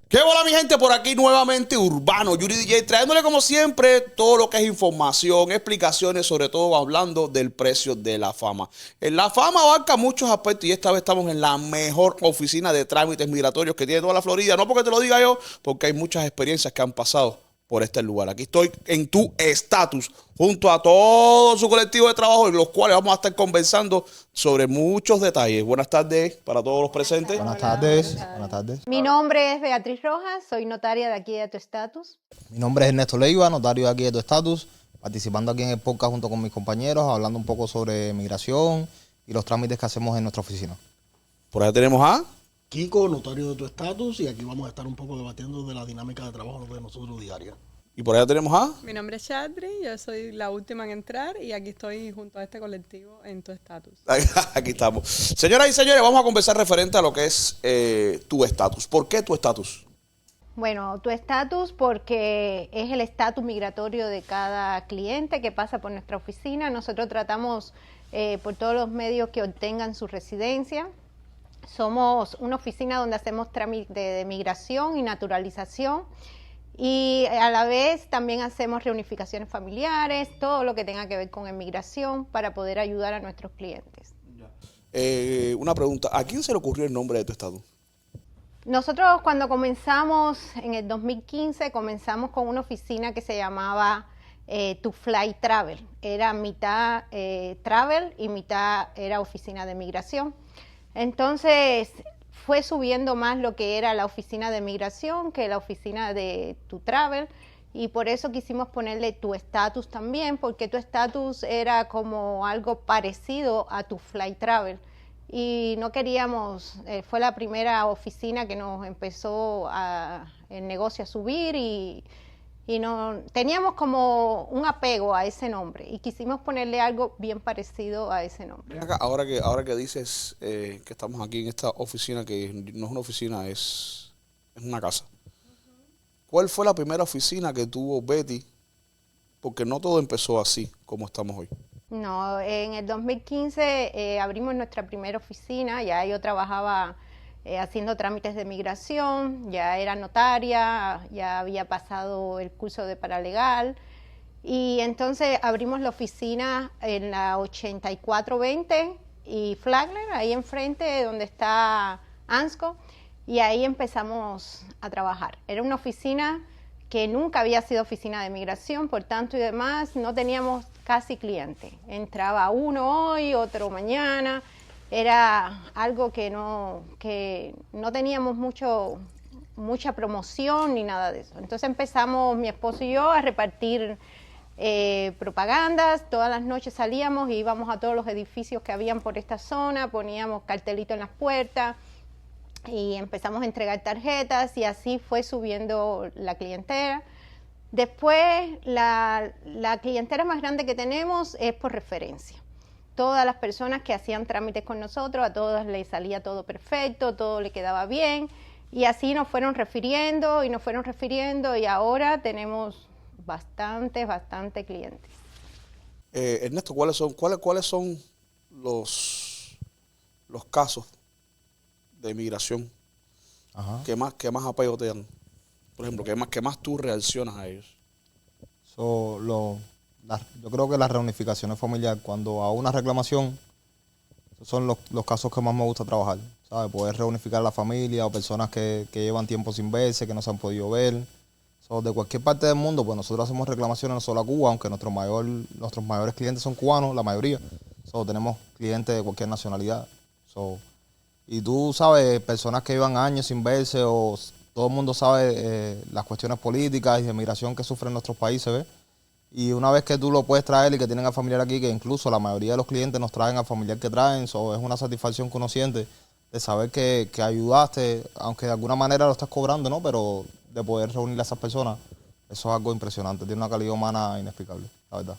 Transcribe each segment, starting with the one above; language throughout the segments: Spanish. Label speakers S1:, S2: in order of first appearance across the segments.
S1: ¿Qué bola, mi gente? Por aquí nuevamente Urbano Yuri DJ, trayéndole como siempre todo lo que es información, explicaciones, sobre todo hablando del precio de la fama. La fama abarca muchos aspectos y esta vez estamos en la mejor oficina de trámites migratorios que tiene toda la Florida. No porque te lo diga yo, porque hay muchas experiencias que han pasado por este lugar. Aquí estoy en Tu Estatus, junto a todo su colectivo de trabajo, en los cuales vamos a estar conversando sobre muchos detalles. Buenas tardes para todos los presentes.
S2: Buenas tardes. Buenas tardes.
S3: Mi nombre es Beatriz Rojas, soy notaria de aquí de Tu Estatus.
S2: Mi nombre es Ernesto Leiva, notario de aquí de Tu Estatus, participando aquí en el podcast junto con mis compañeros, hablando un poco sobre migración y los trámites que hacemos en nuestra oficina.
S1: Por allá tenemos a
S4: Kiko, notario de Tu Estatus, y aquí vamos a estar un poco debatiendo de la dinámica de trabajo de nosotros diaria.
S1: y por allá tenemos a
S5: Mi nombre es Chadri, yo soy la última en entrar y aquí estoy junto a este colectivo en Tu Estatus.
S1: Aquí estamos. Señoras y señores, vamos a conversar referente a lo que es Tu Estatus. ¿Por qué Tu Estatus?
S3: Bueno, Tu Estatus porque es el estatus migratorio de cada cliente que pasa por nuestra oficina. Nosotros tratamos por todos los medios que obtengan su residencia. Somos una oficina donde hacemos trámite de migración y naturalización. Y a la vez también hacemos reunificaciones familiares, todo lo que tenga que ver con inmigración para poder ayudar a nuestros clientes.
S1: Una pregunta, ¿a quién se le ocurrió el nombre de Tu Estatus?
S3: Nosotros cuando comenzamos en el 2015, comenzamos con una oficina que se llamaba To Fly Travel. Era mitad travel y mitad era oficina de migración. Entonces fue subiendo más lo que era la oficina de migración que la oficina de Tu Travel, y por eso quisimos ponerle Tu Estatus también, porque Tu Estatus era como algo parecido a Tu Fly Travel. Y no queríamos, fue la primera oficina que nos empezó el negocio a subir y no teníamos como un apego a ese nombre y quisimos ponerle algo bien parecido a ese nombre.
S1: Ven acá, ahora que dices que estamos aquí en esta oficina, que no es una oficina, es una casa. ¿Cuál fue la primera oficina que tuvo Betty? Porque no todo empezó así como estamos hoy.
S3: No, en el 2015 abrimos nuestra primera oficina, ya yo trabajaba haciendo trámites de migración, ya era notaria, ya había pasado el curso de paralegal y entonces abrimos la oficina en la 8420 y Flagler, ahí enfrente donde está Ansco, y ahí empezamos a trabajar. Era una oficina que nunca había sido oficina de migración, por tanto y demás, no teníamos casi cliente. Entraba uno hoy, otro mañana, era algo que no teníamos mucha promoción ni nada de eso. Entonces empezamos mi esposo y yo a repartir propagandas, todas las noches salíamos y íbamos a todos los edificios que habían por esta zona, poníamos cartelitos en las puertas, y empezamos a entregar tarjetas y así fue subiendo la clientela. Después la clientela más grande que tenemos es por referencia. Todas las personas que hacían trámites con nosotros, a todas les salía todo perfecto, todo le quedaba bien y así nos fueron refiriendo y ahora tenemos bastante clientes.
S1: Ernesto, ¿cuáles son los casos de migración que más apego te dan? Por ejemplo, ¿qué más tú reaccionas a ellos?
S2: Yo creo que las reunificaciones familiares, cuando a una reclamación, son los casos que más me gusta trabajar, ¿sabes? Poder reunificar a la familia o personas que llevan tiempo sin verse, que no se han podido ver. De cualquier parte del mundo, pues nosotros hacemos reclamaciones no solo a Cuba, aunque nuestros mayores clientes son cubanos, la mayoría. Tenemos clientes de cualquier nacionalidad. Y tú sabes, personas que llevan años sin verse, o todo el mundo sabe las cuestiones políticas y de migración que sufren nuestros países, ¿ves? Y una vez que tú lo puedes traer y que tienen al familiar aquí, que incluso la mayoría de los clientes nos traen al familiar que traen, es una satisfacción que uno siente de saber que ayudaste, aunque de alguna manera lo estás cobrando, ¿no? Pero de poder reunir a esas personas, eso es algo impresionante, tiene una calidad humana inexplicable, la verdad.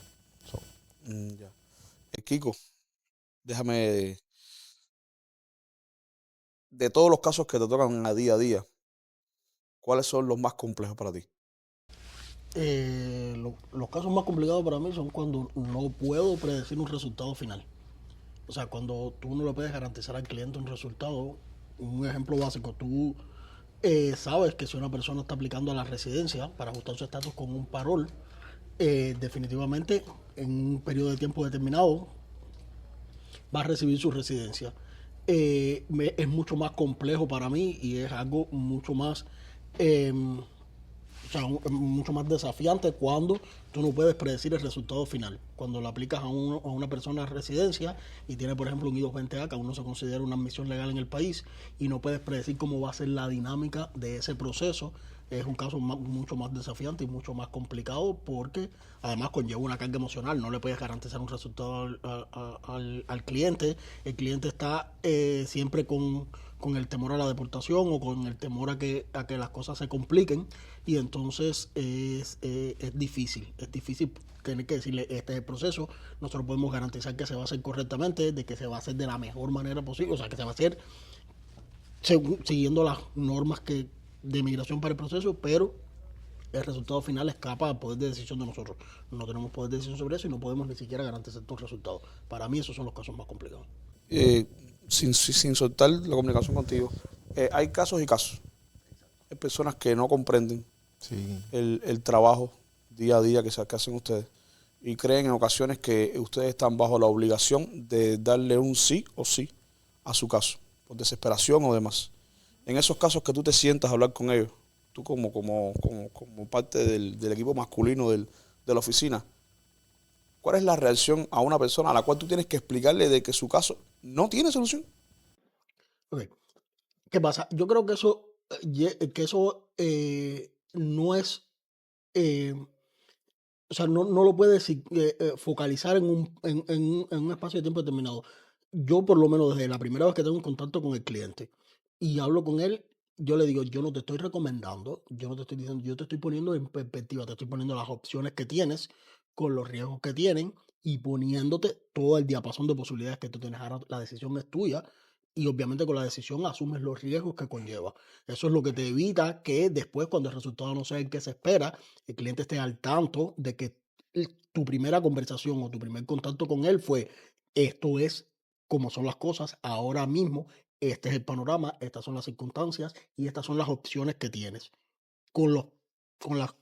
S1: Ya. Kiko, déjame, de todos los casos que te tocan a día, ¿cuáles son los más complejos para ti?
S4: Los casos más complicados para mí son cuando no puedo predecir un resultado final. O sea, cuando tú no le puedes garantizar al cliente un resultado. Un ejemplo básico, tú sabes que si una persona está aplicando a la residencia para ajustar su estatus con un parol, definitivamente en un periodo de tiempo determinado va a recibir su residencia. Es mucho más complejo para mí y es algo mucho más, eh, o sea, mucho más desafiante cuando tú no puedes predecir el resultado final. Cuando lo aplicas a una persona a residencia y tiene, por ejemplo, un I-220A, que aún no se considera una admisión legal en el país, y no puedes predecir cómo va a ser la dinámica de ese proceso, es un caso mucho más desafiante y mucho más complicado porque además conlleva una carga emocional. No le puedes garantizar un resultado al cliente. El cliente está siempre con el temor a la deportación o con el temor a que las cosas se compliquen, y entonces es difícil tener que decirle: este es el proceso, nosotros podemos garantizar que se va a hacer correctamente, de que se va a hacer de la mejor manera posible, o sea, que se va a hacer siguiendo las normas de migración para el proceso, pero el resultado final escapa al poder de decisión de nosotros. No tenemos poder de decisión sobre eso y no podemos ni siquiera garantizar tu resultado. Para mí esos son los casos más complicados.
S1: Sin soltar la comunicación contigo, hay casos y casos. Hay personas que no comprenden
S2: Sí.
S1: el trabajo día a día que hacen ustedes y creen en ocasiones que ustedes están bajo la obligación de darle un sí o sí a su caso, por desesperación o demás. En esos casos que tú te sientas a hablar con ellos, tú como parte del equipo masculino de la oficina, ¿cuál es la reacción a una persona a la cual tú tienes que explicarle de que su caso no tiene solución?
S4: Ok, ¿qué pasa? Yo creo que eso no es, eh, o sea, no lo puedes focalizar en un espacio de tiempo determinado. Yo, por lo menos, desde la primera vez que tengo un contacto con el cliente y hablo con él, yo le digo: yo no te estoy recomendando, yo no te estoy diciendo, yo te estoy poniendo en perspectiva, te estoy poniendo las opciones que tienes con los riesgos que tienen y poniéndote todo el diapasón de posibilidades que tú tienes. Ahora la decisión es tuya y obviamente con la decisión asumes los riesgos que conlleva. Eso es lo que te evita que después, cuando el resultado no sea el que se espera, el cliente esté al tanto de que tu primera conversación o tu primer contacto con él fue: esto es como son las cosas ahora mismo, este es el panorama, estas son las circunstancias y estas son las opciones que tienes, con los, con las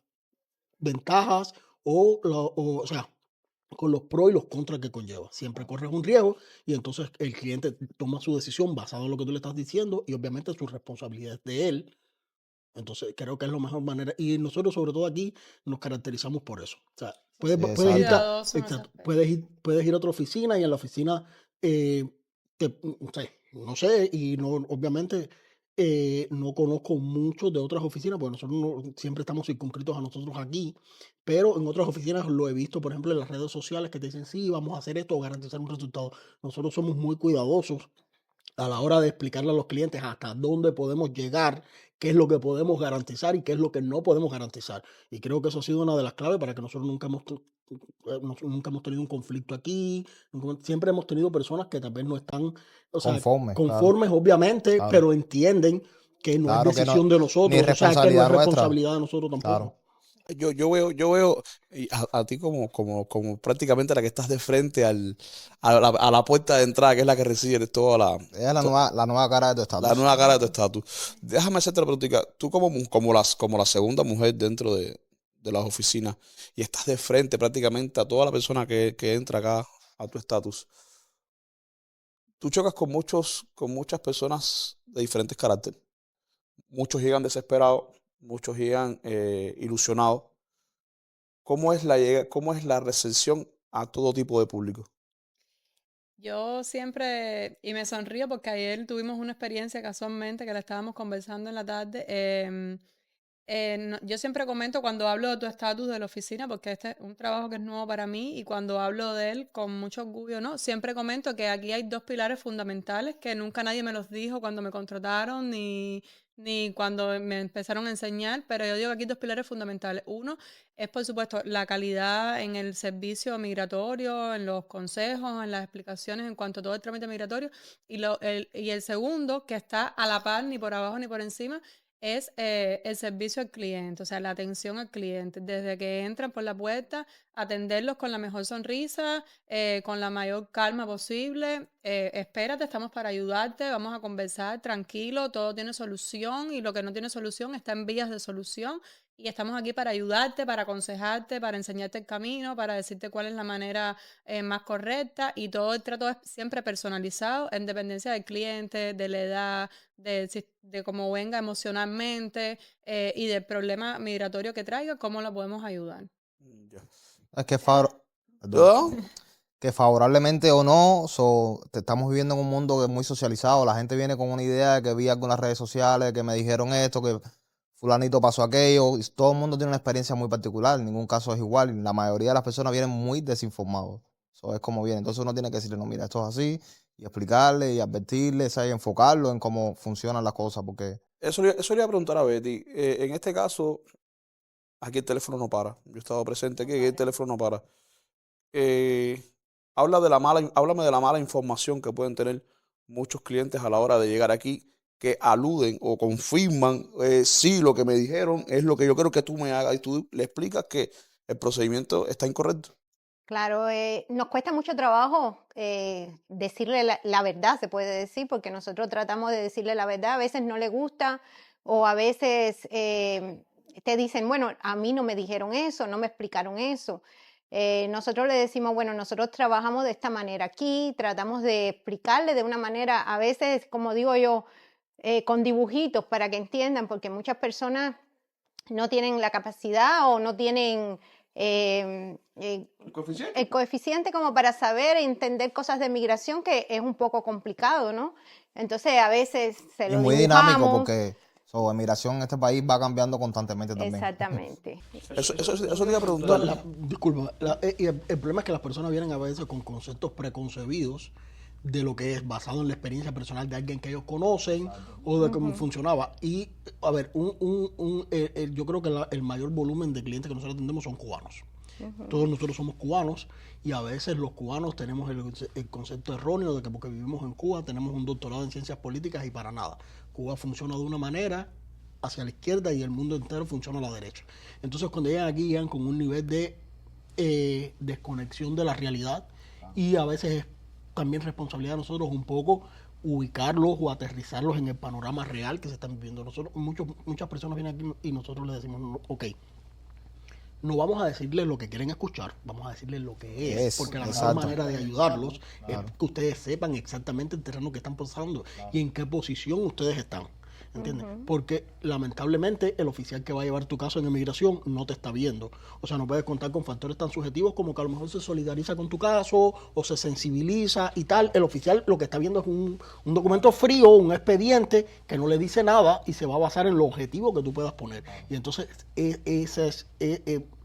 S4: ventajas o sea, con los pros y los contras que conlleva. Siempre corres un riesgo y entonces el cliente toma su decisión basado en lo que tú le estás diciendo y obviamente su responsabilidad es de él. Entonces creo que es la mejor manera y nosotros sobre todo aquí nos caracterizamos por eso. O sea, puedes,
S5: Somos
S4: puedes irte
S2: Exacto.
S5: cuidadosos en ese
S4: exacto,
S5: aspecto.
S4: puedes ir a otra oficina y en la oficina eh, no sé, y no, obviamente no conozco mucho de otras oficinas, porque nosotros siempre estamos circunscritos a nosotros aquí, pero en otras oficinas lo he visto, por ejemplo, en las redes sociales que te dicen: sí, vamos a hacer esto o garantizar un resultado. Nosotros somos muy cuidadosos a la hora de explicarle a los clientes hasta dónde podemos llegar, qué es lo que podemos garantizar y qué es lo que no podemos garantizar. Y creo que eso ha sido una de las claves para que nosotros nunca hemos tenido un conflicto aquí. Siempre hemos tenido personas que tal vez no están, o sea,
S2: Conforme, claro,
S4: conformes obviamente,
S2: claro.
S4: pero entienden que no es
S2: Claro que no,
S4: decisión de
S2: ni
S4: nosotros, o sea, que no es
S2: responsabilidad nuestra.
S4: responsabilidad de nosotros
S2: Claro.
S4: tampoco.
S1: Yo veo y a ti como prácticamente la que estás de frente a la puerta de entrada, que es la que recibe
S2: Ella es
S1: to-
S2: la nueva cara de tu
S1: la
S2: estatus.
S1: nueva cara de tu estatus. Déjame hacerte la pregunta. Tú como la segunda mujer dentro de las oficinas y estás de frente prácticamente a toda la persona que entra acá a tu estatus. Tú chocas con muchas personas de diferentes caracteres. Muchos llegan desesperados, muchos llegan ilusionados. ¿Cómo es la recepción a todo tipo de público?
S5: Yo siempre, y me sonrío porque ayer tuvimos una experiencia casualmente que la estábamos conversando en la tarde. Yo siempre comento cuando hablo de tu estatus de la oficina, porque este es un trabajo que es nuevo para mí y cuando hablo de él con mucho orgullo, ¿no? Siempre comento que aquí hay dos pilares fundamentales que nunca nadie me los dijo cuando me contrataron ni cuando me empezaron a enseñar, pero yo digo que aquí hay dos pilares fundamentales. Uno es, por supuesto, la calidad en el servicio migratorio, en los consejos, en las explicaciones en cuanto a todo el trámite migratorio, y el segundo, que está a la par, ni por abajo ni por encima, es el servicio al cliente, o sea, la atención al cliente. Desde que entran por la puerta, atenderlos con la mejor sonrisa, con la mayor calma posible. Espérate, estamos para ayudarte, vamos a conversar tranquilo, todo tiene solución y lo que no tiene solución está en vías de solución. Y estamos aquí para ayudarte, para aconsejarte, para enseñarte el camino, para decirte cuál es la manera más correcta, y todo el trato es siempre personalizado en dependencia del cliente, de la edad, de cómo venga emocionalmente y del problema migratorio que traiga, cómo lo podemos ayudar.
S1: Ya.
S2: Es que, perdón,
S1: ¿Ah?
S2: que favorablemente o no, estamos viviendo en un mundo que es muy socializado. La gente viene con una idea de que vi algo en las redes sociales, que me dijeron esto, que fulanito pasó aquello. Y todo el mundo tiene una experiencia muy particular. Ningún caso es igual. Y la mayoría de las personas vienen muy desinformados. Eso es como viene. Entonces uno tiene que decirle, no, mira, esto es así. Y explicarle y advertirle, ¿sabes? Y enfocarlo en cómo funcionan las cosas. Porque
S1: Eso le iba a preguntar a Betty. En este caso, aquí el teléfono no para. Yo he estado presente aquí, el teléfono no para. Eh, háblame de la mala información que pueden tener muchos clientes a la hora de llegar aquí, que aluden o confirman, sí, lo que me dijeron es lo que yo quiero que tú me hagas, y tú le explicas que el procedimiento está incorrecto.
S3: Claro, nos cuesta mucho trabajo decirle la verdad, se puede decir, porque nosotros tratamos de decirle la verdad, a veces no le gusta o a veces te dicen, bueno, a mí no me dijeron eso, no me explicaron eso. Nosotros le decimos, bueno, nosotros trabajamos de esta manera aquí, tratamos de explicarle de una manera, a veces, como digo yo, con dibujitos para que entiendan, porque muchas personas no tienen la capacidad o no tienen el coeficiente como para saber e entender cosas de migración, que es un poco complicado, ¿no? Entonces a veces se
S2: es
S3: lo
S2: muy dinámico
S3: dibujamos.
S2: porque la migración en este país va cambiando constantemente también.
S3: Exactamente.
S1: Eso te iba a preguntar.
S4: Disculpa, el problema es que las personas vienen a veces con conceptos preconcebidos de lo que es basado en la experiencia personal de alguien que ellos conocen o de cómo funcionaba. Y, a ver, yo creo que el mayor volumen de clientes que nosotros atendemos son cubanos. Todos nosotros somos cubanos y a veces los cubanos tenemos el concepto erróneo de que porque vivimos en Cuba tenemos un doctorado en ciencias políticas, y para nada. Cuba funciona de una manera hacia la izquierda y el mundo entero funciona a la derecha. Entonces cuando llegan aquí llegan con un nivel de desconexión de la realidad, y a veces es también responsabilidad de nosotros un poco ubicarlos o aterrizarlos en el panorama real que se están viviendo. Muchas personas vienen aquí y nosotros les decimos, no, ok, no vamos a decirles lo que quieren escuchar, vamos a decirles lo que es, porque la mejor manera de ayudarlos es que ustedes sepan exactamente el terreno que están pasando y en qué posición ustedes están. ¿Entiendes? Porque lamentablemente el oficial que va a llevar tu caso en inmigración no te está viendo. O sea, no puedes contar con factores tan subjetivos como que a lo mejor se solidariza con tu caso o se sensibiliza y tal. El oficial lo que está viendo es un documento frío, un expediente que no le dice nada y se va a basar en lo objetivo que tú puedas poner. Y entonces ese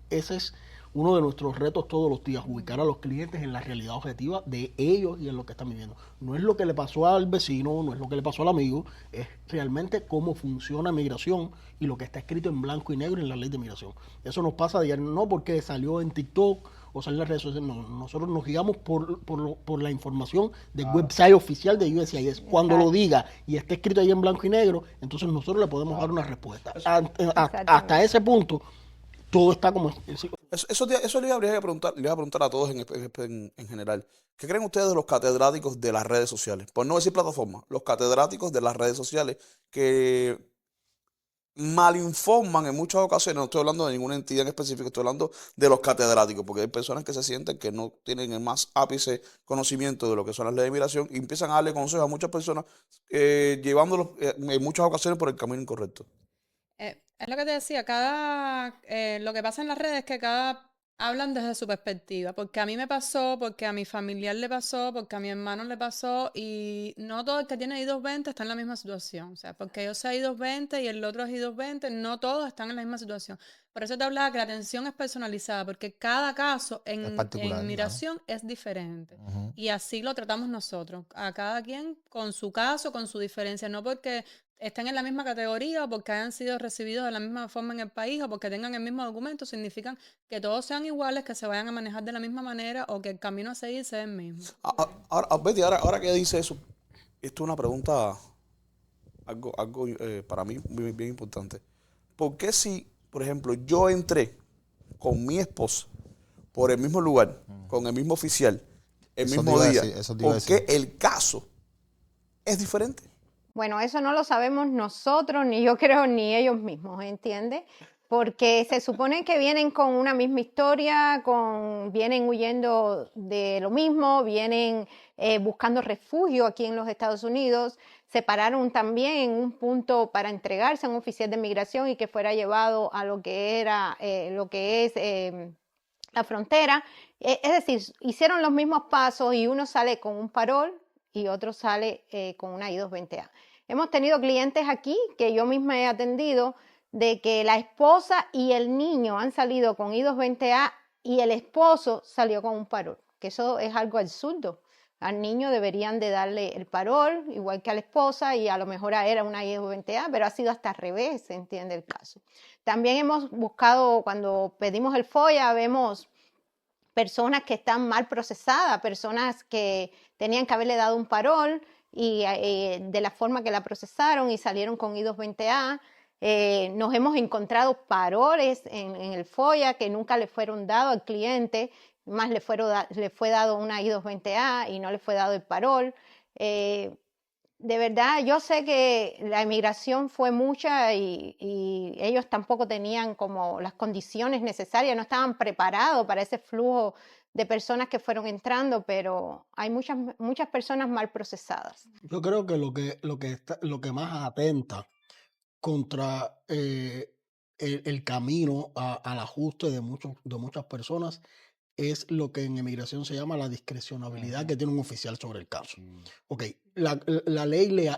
S4: es uno de nuestros retos todos los días, ubicar a los clientes en la realidad objetiva de ellos y en lo que están viviendo. No es lo que le pasó al vecino, no es lo que le pasó al amigo, es realmente cómo funciona migración y lo que está escrito en blanco y negro en la ley de migración. Eso nos pasa a diario, no porque salió en TikTok o salió en las redes sociales, no, nosotros nos guiamos por la información del website oficial de USCIS. Cuando lo diga y esté escrito ahí en blanco y negro, entonces nosotros le podemos dar una respuesta. Hasta ese punto, todo está como...
S1: Eso le iba a preguntar a todos en general. ¿Qué creen ustedes de los catedráticos de las redes sociales? Por no decir plataformas, los catedráticos de las redes sociales que malinforman en muchas ocasiones. No estoy hablando de ninguna entidad en específico, estoy hablando de los catedráticos, porque hay personas que se sienten que no tienen el más ápice conocimiento de lo que son las leyes de migración y empiezan a darle consejos a muchas personas, llevándolos en muchas ocasiones por el camino incorrecto.
S5: Es lo que te decía, lo que pasa en las redes es que hablan desde su perspectiva, porque a mí me pasó, porque a mi familiar le pasó, porque a mi hermano le pasó, y no todo el que tiene I-220 está en la misma situación. O sea, porque yo sea I-220 y el otro es I-220, no todos están en la misma situación. Por eso te hablaba que la atención es personalizada, porque cada caso en migración es diferente. Y así lo tratamos nosotros, a cada quien con su caso, con su diferencia, no porque estén en la misma categoría o porque hayan sido recibidos de la misma forma en el país o porque tengan el mismo documento, significan que todos sean iguales, que se vayan a manejar de la misma manera o que el camino a seguir sea el mismo.
S1: Betty, ahora que dice eso, esto es una pregunta algo para mí bien, bien importante. ¿Por qué si, por ejemplo, yo entré con mi esposa por el mismo lugar, con el mismo oficial, el
S2: Eso te
S1: mismo
S2: iba a
S1: día,
S2: decir, eso te iba a
S1: por qué
S2: decir.
S1: el caso es diferente?
S3: Bueno, eso no lo sabemos nosotros, ni yo creo, ni ellos mismos, ¿entiendes? Porque se supone que vienen con una misma historia, vienen huyendo de lo mismo, vienen buscando refugio aquí en los Estados Unidos. Se pararon también en un punto para entregarse a un oficial de migración y que fuera llevado a lo que era, lo que es la frontera. Es decir, hicieron los mismos pasos y uno sale con un parol y otro sale con una I-220A. Hemos tenido clientes aquí que yo misma he atendido de que la esposa y el niño han salido con I-220A y el esposo salió con un parol, que eso es algo absurdo. Al niño deberían de darle el parol, igual que a la esposa, y a lo mejor era una I-220A, pero ha sido hasta al revés, se entiende el caso. También hemos buscado, cuando pedimos el FOIA, vemos personas que están mal procesadas, personas que tenían que haberle dado un parol y de la forma que la procesaron y salieron con I-220A. Nos hemos encontrado paroles en el FOIA que nunca le fueron dados al cliente, más le fue dado una I-220A y no le fue dado el parol. De verdad, yo sé que la emigración fue mucha y ellos tampoco tenían como las condiciones necesarias, no estaban preparados para ese flujo de personas que fueron entrando, pero hay muchas personas mal procesadas.
S4: Yo creo que lo que más atenta contra el camino al ajuste de muchas personas es lo que en emigración se llama la discrecionabilidad que tiene un oficial sobre el caso. Ok, la ley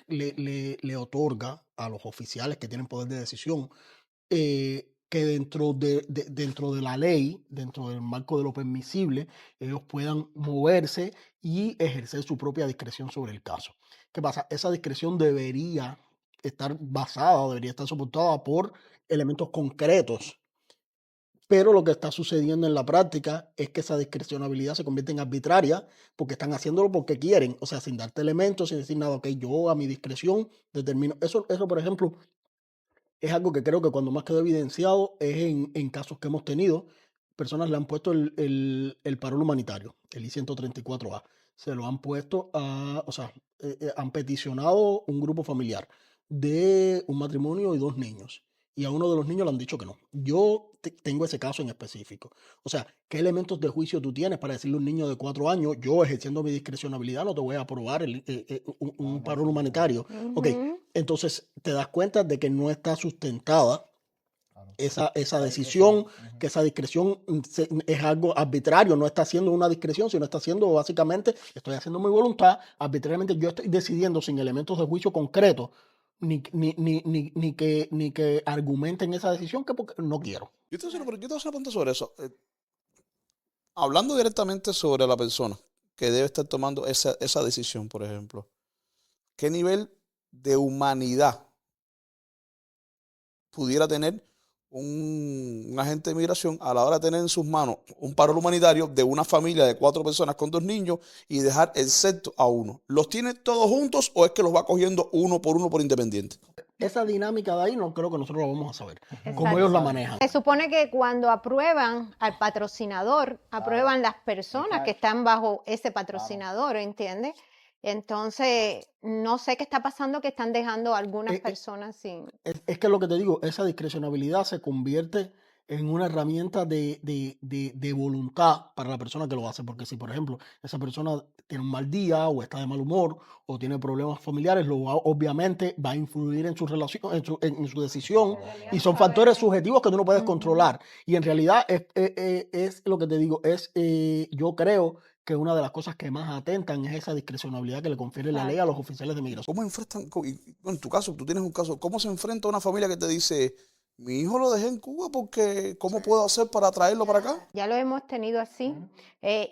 S4: le otorga a los oficiales que tienen poder de decisión que dentro de la ley, dentro del marco de lo permisible, ellos puedan moverse y ejercer su propia discreción sobre el caso. ¿Qué pasa? Esa discreción debería estar basada, debería estar soportada por elementos concretos, pero lo que está sucediendo en la práctica es que esa discrecionabilidad se convierte en arbitraria porque están haciéndolo porque quieren, o sea, sin darte elementos, sin decir nada, ok, yo a mi discreción determino. Eso, por ejemplo, es algo que creo que cuando más quedó evidenciado es en casos que hemos tenido. Personas le han puesto el parol humanitario, el I-134A. Se lo han puesto o sea, han peticionado un grupo familiar de un matrimonio y 2 niños. Y a uno de los niños le han dicho que no. Yo tengo ese caso en específico. O sea, ¿qué elementos de juicio tú tienes para decirle a un niño de 4 años, yo ejerciendo mi discrecionabilidad no te voy a aprobar un parol humanitario? Ok, entonces te das cuenta de que no está sustentada esa decisión, que esa discreción es algo arbitrario, no está haciendo una discreción, sino está haciendo básicamente, estoy haciendo mi voluntad, arbitrariamente yo estoy decidiendo sin elementos de juicio concretos, ni que argumenten esa decisión que porque no quiero.
S1: Yo te voy a hacer una pregunta sobre eso. Hablando directamente sobre la persona que debe estar tomando esa decisión, por ejemplo, ¿qué nivel de humanidad pudiera tener un agente de migración a la hora de tener en sus manos un parol humanitario de una familia de 4 personas con 2 niños y dejar excepto a uno? ¿Los tiene todos juntos o es que los va cogiendo uno por independiente?
S4: Esa dinámica de ahí no creo que nosotros la vamos a saber, cómo ellos la manejan.
S3: Se supone que cuando aprueban al patrocinador, aprueban las personas que están bajo ese patrocinador, ¿entiendes? Entonces, no sé qué está pasando, que están dejando a algunas personas sin...
S4: Es que lo que te digo, esa discrecionabilidad se convierte en una herramienta de voluntad para la persona que lo hace. Porque si, por ejemplo, esa persona tiene un mal día o está de mal humor o tiene problemas familiares, obviamente va a influir en su relación, en su decisión. Y son factores subjetivos que tú no puedes controlar. Y en realidad es lo que te digo, yo creo que una de las cosas que más atentan es esa discrecionabilidad que le confiere la ley a los oficiales de migración.
S1: ¿Cómo enfrentan, en tu caso, tú tienes un caso, cómo se enfrenta una familia que te dice, mi hijo lo dejé en Cuba porque, ¿cómo puedo hacer para traerlo para acá?
S3: Ya lo hemos tenido así.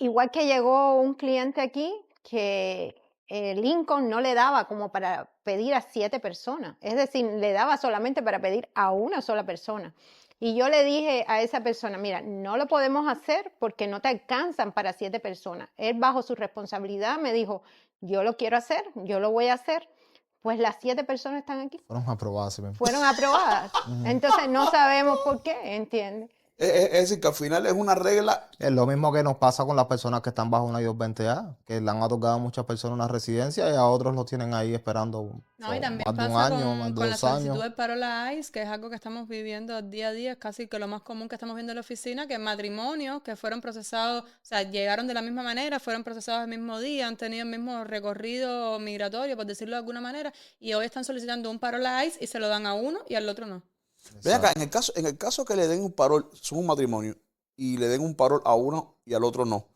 S3: Igual que llegó un cliente aquí que Lincoln no le daba como para pedir a 7 personas. Es decir, le daba solamente para pedir a una sola persona. Y yo le dije a esa persona, mira, no lo podemos hacer porque no te alcanzan para 7 personas. Él bajo su responsabilidad me dijo, yo lo quiero hacer, yo lo voy a hacer, Pues las 7 personas están aquí,
S2: Fueron aprobadas, sí mismo.
S3: fueron aprobadas. Entonces no sabemos por qué, ¿entiendes?
S1: Es decir, que al final es una regla.
S2: Es lo mismo que nos pasa con las personas que están bajo una I-220A, que le han otorgado a muchas personas una residencia y a otros los tienen ahí esperando
S5: No, y también
S2: más de un
S5: pasa
S2: año, más de
S5: con la
S2: 2
S5: solicitud
S2: años.
S5: de paro la ICE, que es algo que estamos viviendo día a día, es casi que lo más común que estamos viendo en la oficina, que matrimonios que fueron procesados, o sea, llegaron de la misma manera, fueron procesados el mismo día, han tenido el mismo recorrido migratorio, por decirlo de alguna manera, y hoy están solicitando un paro la ICE y se lo dan a uno y al otro no.
S1: Ven acá, en el caso que le den un parol, son un matrimonio, y le den un parol a uno y al otro no.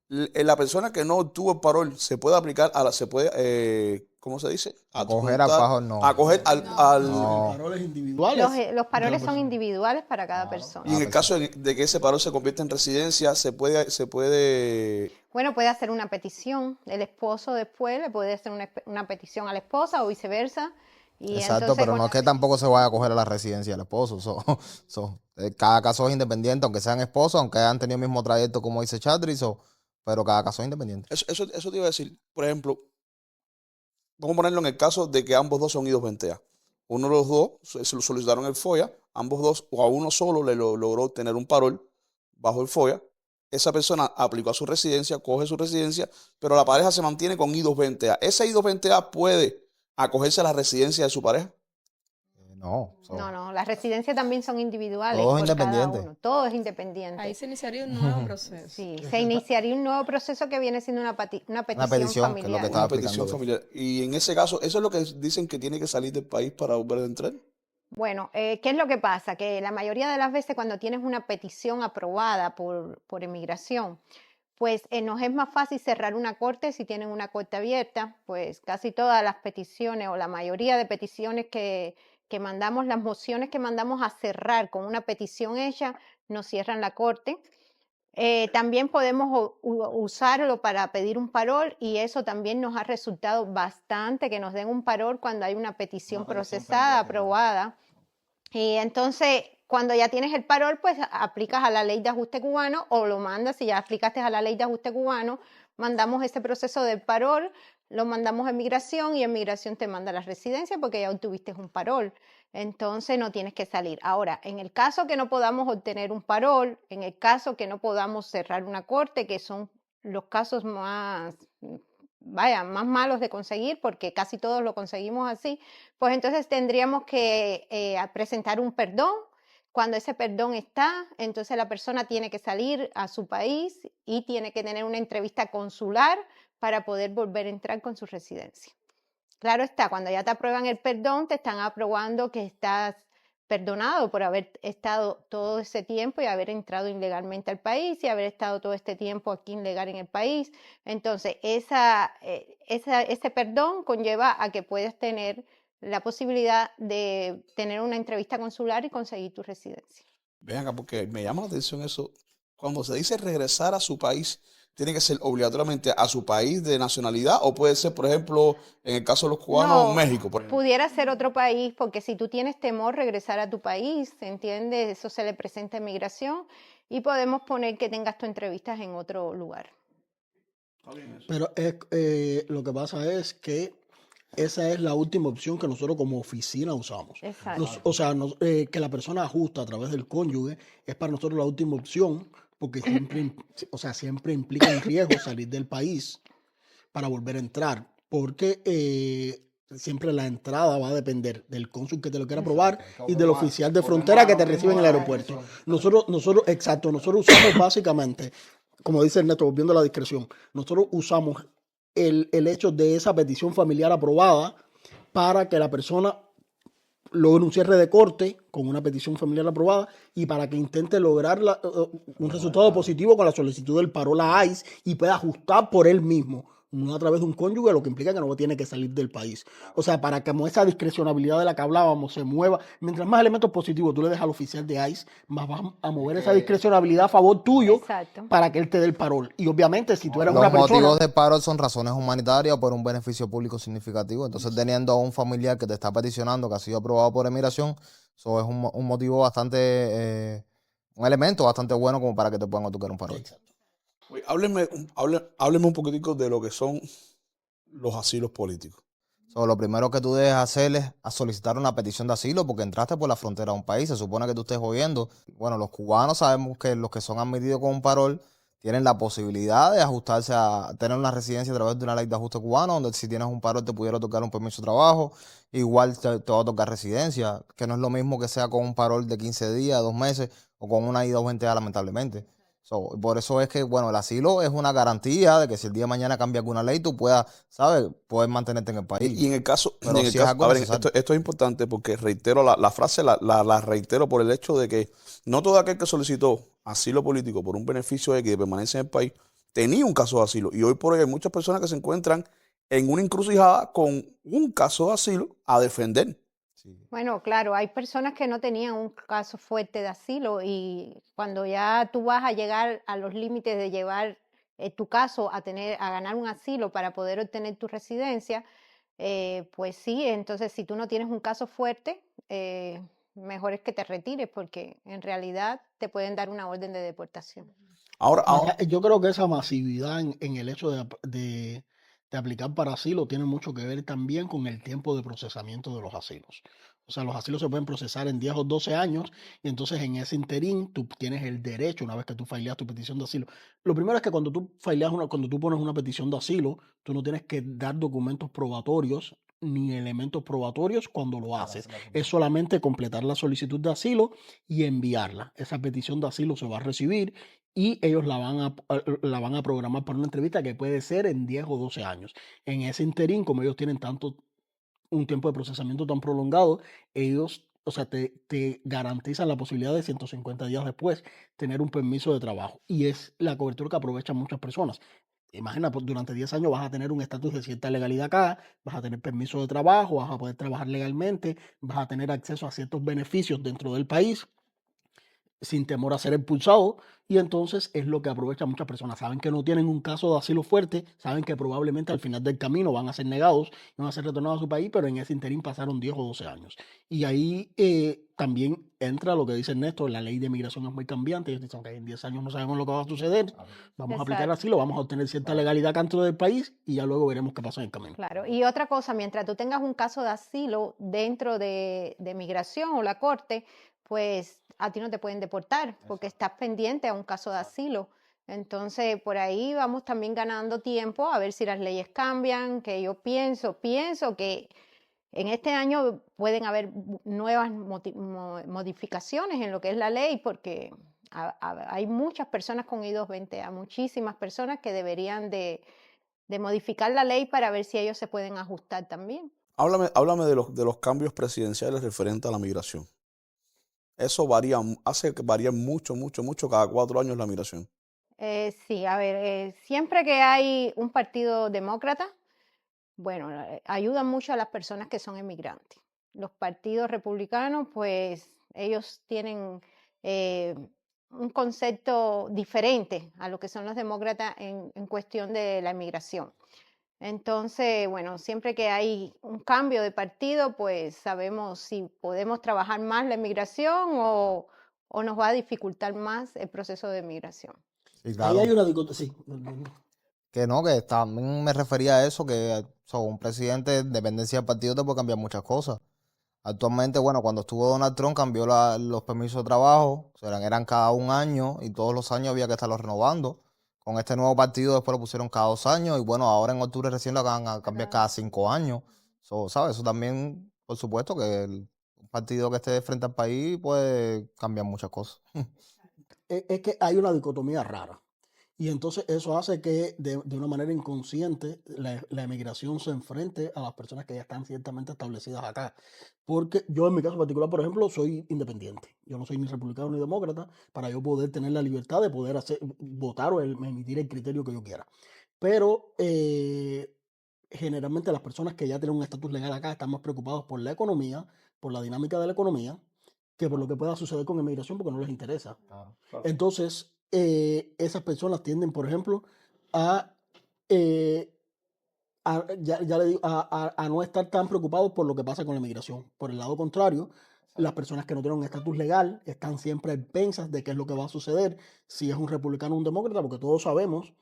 S1: La persona que no obtuvo el parol se puede aplicar se puede, ¿cómo se dice?
S2: Acoger al parol, no.
S1: Acoger al.
S2: No.
S4: Paroles individuales.
S3: Los paroles son individuales para cada persona.
S1: Y en el caso de que ese parol se convierta en residencia, se puede.
S3: Bueno, puede hacer una petición. El esposo después le puede hacer una petición a la esposa o viceversa. Y
S2: Exacto,
S3: entonces,
S2: pero no es que tampoco se vaya a coger a la residencia del esposo. Cada caso es independiente, aunque sean esposos, aunque hayan tenido el mismo trayecto como dice Chatri, pero cada caso es independiente.
S1: Eso te iba a decir. Por ejemplo, vamos a ponerlo en el caso de que ambos dos son I-220A. Uno de los dos se lo solicitaron el FOIA, ambos dos, o a uno solo le logró obtener un parol bajo el FOIA. Esa persona aplicó a su residencia, coge su residencia, pero la pareja se mantiene con I-220A. ¿Ese I-220A puede acogerse a la residencia de su pareja?
S2: No.
S3: no, las residencias también son individuales.
S2: Todo es
S3: por cada
S2: independiente.
S3: uno. Todo es independiente.
S5: Ahí se iniciaría un nuevo proceso.
S3: Sí, se iniciaría un nuevo proceso que viene siendo una petición
S2: petición, que es lo
S3: familiar.
S2: que estaba
S1: Una petición
S2: aplicando.
S1: familiar. Y en ese caso, ¿eso es lo que dicen que tiene que salir del país para volver a entrar?
S3: Bueno, ¿qué es lo que pasa? Que la mayoría de las veces cuando tienes una petición aprobada por inmigración, pues nos es más fácil cerrar una corte si tienen una corte abierta, pues casi todas las peticiones o la mayoría de peticiones que mandamos, las mociones que mandamos a cerrar con una petición hecha, nos cierran la corte. También podemos usarlo para pedir un parol y eso también nos ha resultado bastante que nos den un parol cuando hay una petición procesada, aprobada. Y entonces, cuando ya tienes el parol, pues aplicas a la ley de ajuste cubano o lo mandas, si ya aplicaste a la ley de ajuste cubano, mandamos ese proceso del parol, lo mandamos a migración y en migración te manda a la residencia porque ya obtuviste un parol. Entonces no tienes que salir. Ahora, en el caso que no podamos obtener un parol, en el caso que no podamos cerrar una corte, que son los casos más malos de conseguir, porque casi todos lo conseguimos así, pues entonces tendríamos que presentar un perdón. Cuando ese perdón está, entonces la persona tiene que salir a su país y tiene que tener una entrevista consular para poder volver a entrar con su residencia. Claro está, cuando ya te aprueban el perdón, te están aprobando que estás perdonado por haber estado todo ese tiempo y haber entrado ilegalmente al país y haber estado todo este tiempo aquí ilegal en el país. Entonces, ese perdón conlleva a que puedas tener la posibilidad de tener una entrevista consular y conseguir tu residencia.
S1: Ven acá, porque me llama la atención eso. Cuando se dice regresar a su país, ¿tiene que ser obligatoriamente a su país de nacionalidad o puede ser, por ejemplo, en el caso de los cubanos,
S3: No,
S1: México, por ejemplo?
S3: pudiera ser otro país, porque si tú tienes temor regresar a tu país, ¿entiendes? Eso se le presenta en migración y podemos poner que tengas tu entrevistas en otro lugar.
S4: Pero lo que pasa es que esa es la última opción que nosotros como oficina usamos.
S3: Exacto.
S4: Que la persona ajusta a través del cónyuge es para nosotros la última opción, porque siempre implica un riesgo salir del país para volver a entrar, porque siempre la entrada va a depender del cónsul que te lo quiera aprobar y del oficial de frontera que te recibe en el aeropuerto. Nosotros usamos básicamente, como dice Ernesto, volviendo a la discreción, nosotros usamos el hecho de esa petición familiar aprobada para que la persona logre un cierre de corte con una petición familiar aprobada y para que intente lograr un resultado positivo con la solicitud del parol a ICE y pueda ajustar por él mismo, no a través de un cónyuge, lo que implica que no tiene que salir del país. O sea, para que como esa discrecionabilidad de la que hablábamos se mueva, mientras más elementos positivos tú le dejas al oficial de ICE, más vas a mover esa discrecionabilidad a favor tuyo.
S3: Exacto.
S4: Para que él te dé el parol. Y obviamente si tú eres
S2: Los
S4: una persona...
S2: motivos de paro son razones humanitarias o por un beneficio público significativo. Entonces, teniendo a un familiar que te está peticionando que ha sido aprobado por emigración, eso es un motivo bastante, un elemento bastante bueno como para que te puedan otorgar un parol.
S1: Oye, hábleme un poquitico de lo que son los asilos políticos.
S2: So, lo primero que tú debes hacer es a solicitar una petición de asilo porque entraste por la frontera de un país. Se supone que tú estés jodiendo. Bueno, los cubanos sabemos que los que son admitidos con un parol tienen la posibilidad de ajustarse a tener una residencia a través de una ley de ajuste cubano, donde si tienes un parol te pudiera otorgar un permiso de trabajo. Igual te va a otorgar residencia, que no es lo mismo que sea con un parol de 15 días, 2 meses o con una ida urgente, lamentablemente. So, por eso es que, bueno, el asilo es una garantía de que si el día de mañana cambia alguna ley, tú puedas, ¿sabes?, poder mantenerte en el país.
S1: Y en el caso,
S2: Pero
S1: en el
S2: sí es
S1: caso,
S2: algo
S1: a ver,
S2: necesario.
S1: esto es importante porque reitero la frase, la reitero por el hecho de que no todo aquel que solicitó asilo político por un beneficio X de permanencia en el país tenía un caso de asilo. Y hoy por hoy hay muchas personas que se encuentran en una encrucijada con un caso de asilo a defender.
S2: Sí.
S3: Bueno, claro, hay personas que no tenían un caso fuerte de asilo y cuando ya tú vas a llegar a los límites de llevar tu caso a ganar un asilo para poder obtener tu residencia, pues sí, entonces si tú no tienes un caso fuerte, mejor es que te retires porque en realidad te pueden dar una orden de deportación.
S1: Ahora,
S4: Yo creo que esa masividad en el hecho de aplicar para asilo tiene mucho que ver también con el tiempo de procesamiento de los asilos. O sea, los asilos se pueden procesar en 10 o 12 años y entonces en ese interín tú tienes el derecho, una vez que tú faileas tu petición de asilo. Lo primero es que cuando tú pones una petición de asilo, tú no tienes que dar documentos probatorios ni elementos probatorios cuando lo haces. Es solamente completar la solicitud de asilo y enviarla. Esa petición de asilo se va a recibir y ellos la van a programar para una entrevista que puede ser en 10 o 12 años. En ese interín, como ellos tienen un tiempo de procesamiento tan prolongado, ellos, o sea, te garantizan la posibilidad de 150 días después tener un permiso de trabajo. Y es la cobertura que aprovechan muchas personas. Imagina, pues, durante 10 años vas a tener un estatus de cierta legalidad acá, vas a tener permiso de trabajo, vas a poder trabajar legalmente, vas a tener acceso a ciertos beneficios dentro del país sin temor a ser expulsado, y entonces es lo que aprovechan muchas personas. Saben que no tienen un caso de asilo fuerte, saben que probablemente al final del camino van a ser negados, van a ser retornados a su país, pero en ese interín pasaron 10 o 12 años. Y ahí también entra lo que dice Ernesto, la ley de migración es muy cambiante, ellos dicen que en 10 años no sabemos lo que va a suceder, vamos a aplicar
S3: Exacto.
S2: Así
S4: asilo, vamos a obtener cierta legalidad dentro del país y ya luego veremos qué pasa en el camino.
S3: Claro, y otra cosa, mientras tú tengas un caso de asilo dentro de migración o la corte, pues a ti no te pueden deportar porque estás pendiente a un caso de asilo. Entonces, por ahí vamos también ganando tiempo a ver si las leyes cambian, que yo pienso que en este año pueden haber nuevas modificaciones en lo que es la ley porque hay muchas personas con I-220, muchísimas personas que deberían de modificar la ley para ver si ellos se pueden ajustar también.
S1: háblame de los cambios presidenciales referentes a la migración. Eso varía, hace que varíe mucho cada 4 años la migración.
S3: Sí, a ver, siempre que hay un partido demócrata, bueno, ayudan mucho a las personas que son inmigrantes. Los partidos republicanos, pues ellos tienen un concepto diferente a lo que son los demócratas en cuestión de la inmigración. Entonces, bueno, siempre que hay un cambio de partido, pues sabemos si podemos trabajar más la inmigración o nos va a dificultar más el proceso de migración.
S2: Sí,
S4: Ahí
S2: claro.
S4: hay una dicotomía, sí.
S2: Que no, que también me refería a eso, que un presidente, en dependencia del partido, te puede cambiar muchas cosas. Actualmente, bueno, cuando estuvo Donald Trump, cambió los permisos de trabajo, o sea, eran cada 1 año y todos los años había que estarlos renovando. Con este nuevo partido después lo pusieron cada 2 años y bueno, ahora en octubre recién lo van a cambiar cada 5 años. ¿Sabes? Eso también, por supuesto, que un partido que esté de frente al país puede cambiar muchas cosas.
S4: Es que hay una dicotomía rara. Y entonces eso hace que de una manera inconsciente la emigración se enfrente a las personas que ya están ciertamente establecidas acá. Porque yo en mi caso particular, por ejemplo, soy independiente. Yo no soy ni republicano ni demócrata para yo poder tener la libertad de poder votar o emitir el criterio que yo quiera. Pero generalmente las personas que ya tienen un estatus legal acá están más preocupados por la economía, por la dinámica de la economía, que por lo que pueda suceder con emigración porque no les interesa. Entonces, esas personas tienden, por ejemplo, a, eh, ya le digo, a no estar tan preocupados por lo que pasa con la inmigración. Por el lado contrario, las personas que no tienen un estatus legal están siempre expensas de qué es lo que va a suceder si es un republicano o un demócrata, porque todos sabemos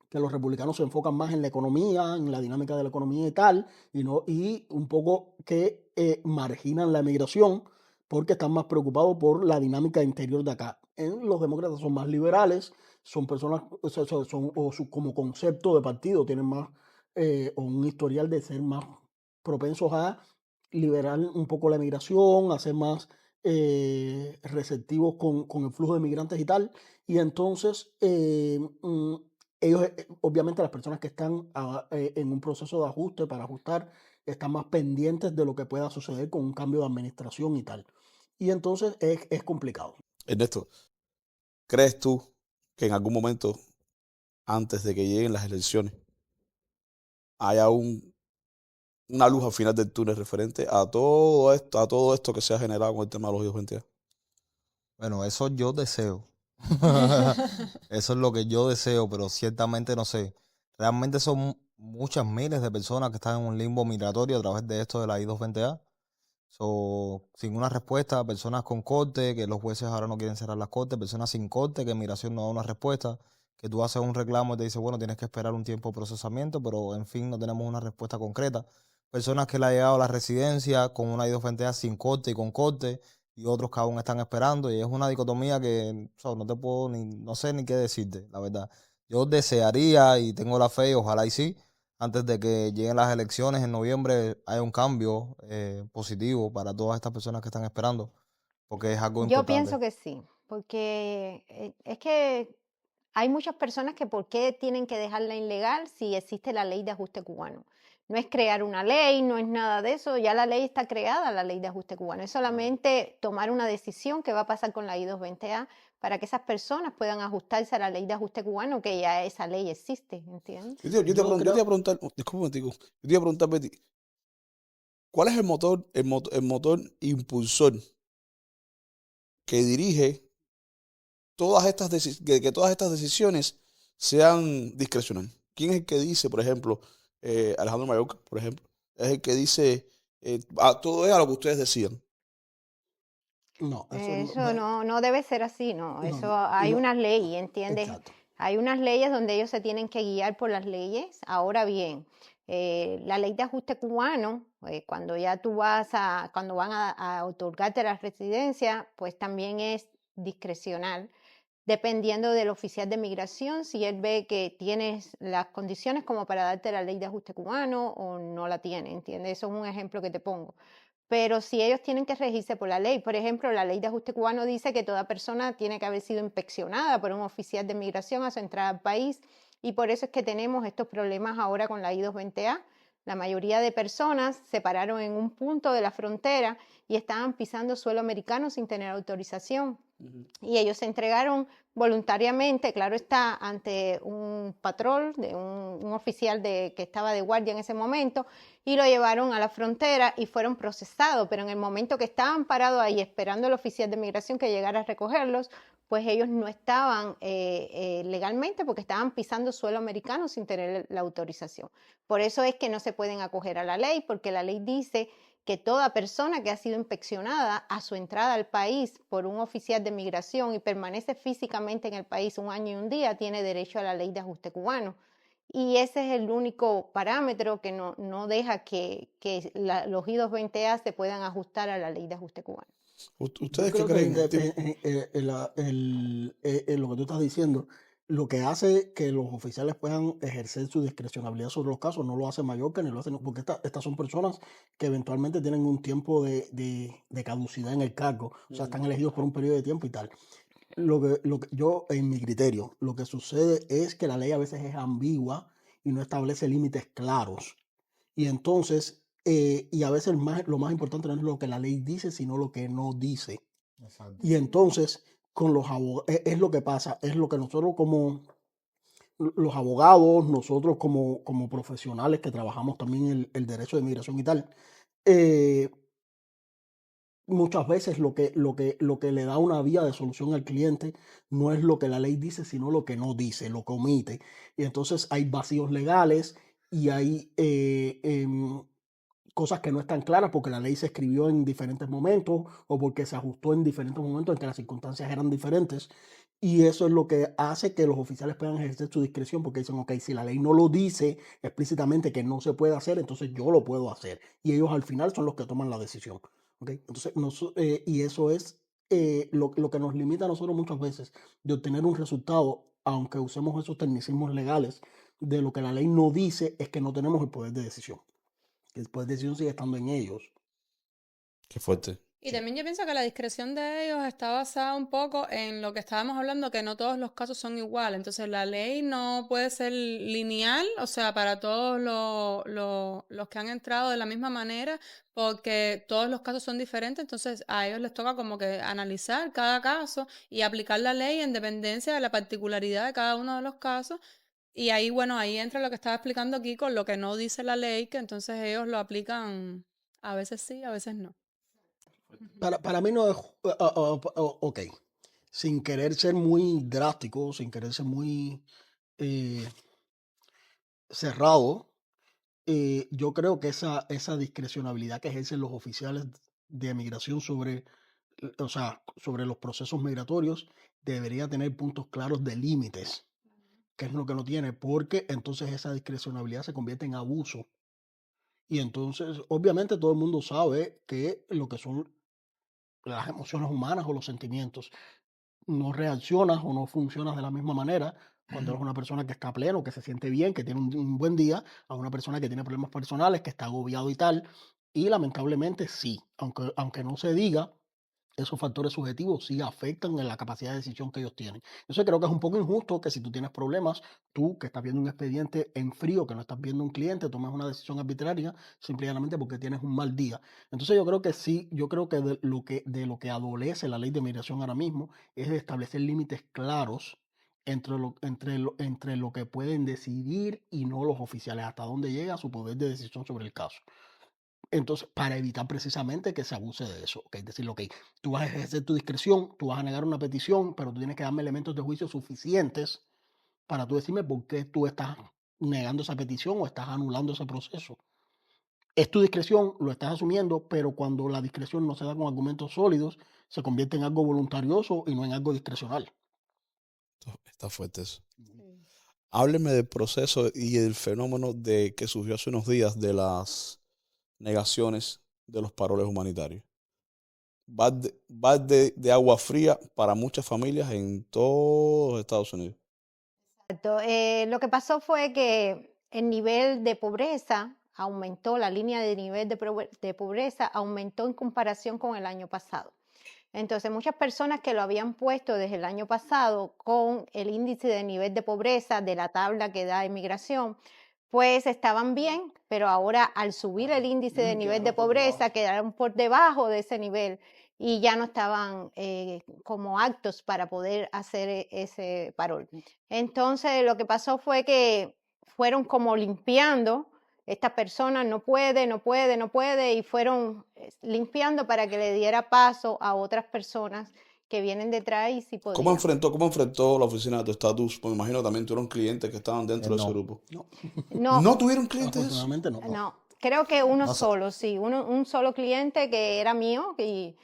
S4: que los republicanos se enfocan más en la economía, en la dinámica de la economía y tal, y un poco que marginan la migración porque están más preocupados por la dinámica interior de acá. Los demócratas son más liberales, son personas, como concepto de partido, tienen más, o un historial de ser más propensos a liberar un poco la migración, a ser más receptivos con el flujo de migrantes y tal. Y entonces, ellos, obviamente las personas que están en un proceso de ajuste para ajustar, están más pendientes de lo que pueda suceder con un cambio de administración y tal. Y entonces es complicado.
S1: Ernesto, ¿crees tú que en algún momento, antes de que lleguen las elecciones, haya una luz al final del túnel referente a todo esto que se ha generado con el tema de los I-220?
S2: Bueno, eso yo deseo. Eso es lo que yo deseo, pero ciertamente no sé. Realmente son muchas miles de personas que están en un limbo migratorio a través de esto de la I-220A. Sin una respuesta, personas con corte, que los jueces ahora no quieren cerrar las cortes, personas sin corte, que migración no da una respuesta, que tú haces un reclamo y te dice, bueno, tienes que esperar un tiempo de procesamiento, pero en fin, no tenemos una respuesta concreta. Personas que le ha llegado a la residencia con una I-220A sin corte y con corte, y otros que aún están esperando, y es una dicotomía que no te puedo no sé ni qué decirte, la verdad. Yo desearía y tengo la fe, y ojalá y sí, antes de que lleguen las elecciones en noviembre, haya un cambio positivo para todas estas personas que están esperando, porque es algo
S3: Yo
S2: importante.
S3: pienso que sí, porque es que hay muchas personas que ¿por qué tienen que dejarla ilegal si existe la ley de ajuste cubano? No es crear una ley, no es nada de eso, ya la ley está creada, la ley de ajuste cubano. Es solamente tomar una decisión que va a pasar con la I-220A para que esas personas puedan ajustarse a la ley de ajuste cubano, que ya esa ley existe, ¿entiendes?
S1: Yo te iba a
S4: creo,
S1: preguntar, disculpa un momentico, yo te iba a preguntar, Betty, ¿cuál es el motor impulsor que dirige que todas estas decisiones sean discrecionales? ¿Quién es el que dice, por ejemplo, Alejandro Mayorga, por ejemplo, es el que dice, todo es a lo que ustedes decían?
S4: no, eso
S3: Eso no debe ser así, no.
S4: no,
S3: Eso hay
S4: no,
S3: unas leyes, ¿entiendes?
S4: exacto.
S3: Hay unas leyes donde ellos se tienen que guiar por las leyes. Ahora bien, la ley de ajuste cubano, cuando ya cuando van a otorgarte la residencia, pues también es discrecional, dependiendo del oficial de migración, si él ve que tienes las condiciones como para darte la ley de ajuste cubano o no la tiene, ¿entiendes? Eso es un ejemplo que te pongo. Pero si ellos tienen que regirse por la ley, por ejemplo, la ley de ajuste cubano dice que toda persona tiene que haber sido inspeccionada por un oficial de migración a su entrada al país, y por eso es que tenemos estos problemas ahora con la I-220A. La mayoría de personas se pararon en un punto de la frontera y estaban pisando suelo americano sin tener autorización. Y ellos se entregaron voluntariamente, claro está, ante un patrón, de un oficial que estaba de guardia en ese momento, y lo llevaron a la frontera y fueron procesados. Pero en el momento que estaban parados ahí esperando al oficial de migración que llegara a recogerlos, pues ellos no estaban legalmente porque estaban pisando suelo americano sin tener la autorización. Por eso es que no se pueden acoger a la ley, porque la ley dice que toda persona que ha sido inspeccionada a su entrada al país por un oficial de migración y permanece físicamente en el país un año y un día tiene derecho a la ley de ajuste cubano. Y ese es el único parámetro que no deja que los I-220A se puedan ajustar a la ley de ajuste cubano.
S4: Yo
S1: ¿Ustedes qué
S4: creo que
S1: creen?
S4: lo que tú estás diciendo, lo que hace que los oficiales puedan ejercer su discrecionalidad sobre los casos, no lo hace Mallorca ni lo hace, porque estas son personas que eventualmente tienen un tiempo de caducidad en el cargo, o sea, están elegidos por un periodo de tiempo y tal. Yo, en mi criterio, lo que sucede es que la ley a veces es ambigua y no establece límites claros. Y entonces, y a veces lo más importante no es lo que la ley dice, sino lo que no dice.
S2: Exacto.
S4: Y entonces, con los abogados, es lo que pasa, es lo que nosotros como los abogados, nosotros como profesionales que trabajamos también el derecho de migración y tal, eh, muchas veces lo que le da una vía de solución al cliente no es lo que la ley dice, sino lo que no dice, lo que omite. Y entonces hay vacíos legales y hay cosas que no están claras porque la ley se escribió en diferentes momentos o porque se ajustó en diferentes momentos en que las circunstancias eran diferentes. Y eso es lo que hace que los oficiales puedan ejercer su discreción porque dicen, ok, si la ley no lo dice explícitamente que no se puede hacer, entonces yo lo puedo hacer. Y ellos al final son los que toman la decisión. ¿Ok? Entonces, y eso es lo que nos limita a nosotros muchas veces de obtener un resultado, aunque usemos esos tecnicismos legales, de lo que la ley no dice, es que no tenemos el poder de decisión. El poder de decisión sigue estando en ellos.
S1: Qué fuerte.
S5: Y también yo pienso que la discreción de ellos está basada un poco en lo que estábamos hablando, que no todos los casos son iguales. Entonces la ley no puede ser lineal, o sea, para todos los que han entrado de la misma manera, porque todos los casos son diferentes. Entonces a ellos les toca como que analizar cada caso y aplicar la ley en dependencia de la particularidad de cada uno de los casos. Y ahí, bueno, ahí entra lo que estaba explicando aquí con lo que no dice la ley, que entonces ellos lo aplican a veces sí, a veces no.
S4: Para mí no es, ok, sin querer ser muy drástico, sin querer ser muy cerrado, yo creo que esa discrecionabilidad que ejercen los oficiales de migración sobre, o sea, sobre los procesos migratorios debería tener puntos claros de límites, que es lo que no tiene, porque entonces esa discrecionabilidad se convierte en abuso. Y entonces, obviamente, todo el mundo sabe que lo que son las emociones humanas o los sentimientos no reaccionas o no funcionas de la misma manera cuando eres una persona que está pleno, que se siente bien, que tiene un buen día, a una persona que tiene problemas personales, que está agobiado y tal. Y lamentablemente sí, aunque no se diga, esos factores subjetivos sí afectan en la capacidad de decisión que ellos tienen. Entonces creo que es un poco injusto que si tú tienes problemas, tú que estás viendo un expediente en frío, que no estás viendo un cliente, tomes una decisión arbitraria simplemente porque tienes un mal día. Entonces yo creo que sí, yo creo que de lo que adolece la ley de migración ahora mismo es de establecer límites claros entre lo que pueden decidir y no los oficiales, hasta dónde llega su poder de decisión sobre el caso. Entonces, para evitar precisamente que se abuse de eso, ¿ok? Decirle, ok, tú vas a ejercer tu discreción, tú vas a negar una petición, pero tú tienes que darme elementos de juicio suficientes para tú decirme por qué tú estás negando esa petición o estás anulando ese proceso. Es tu discreción, lo estás asumiendo, pero cuando la discreción no se da con argumentos sólidos, se convierte en algo voluntarioso y no en algo discrecional.
S1: Está fuerte eso. Hábleme del proceso y del fenómeno de que surgió hace unos días de las negaciones de los paroles humanitarios. Va de agua fría para muchas familias en todos Estados Unidos.
S3: Exacto. Lo que pasó fue que el nivel de pobreza aumentó, la línea de nivel de pobreza aumentó en comparación con el año pasado. Entonces, muchas personas que lo habían puesto desde el año pasado con el índice de nivel de pobreza de la tabla que da Inmigración, pues estaban bien, pero ahora al subir el índice de nivel de pobreza quedaron por debajo de ese nivel y ya no estaban como aptos para poder hacer ese parol. Entonces, lo que pasó fue que fueron como limpiando. Esta persona no puede, y fueron limpiando para que le diera paso a otras personas que vienen detrás y sí podían.
S1: ¿Cómo enfrentó la oficina de tu estatus? Pues me imagino también tuvieron clientes que estaban dentro de ese grupo. ¿No tuvieron clientes?
S4: Afortunadamente no.
S3: No, creo que uno solo, sí, un solo cliente que era mío y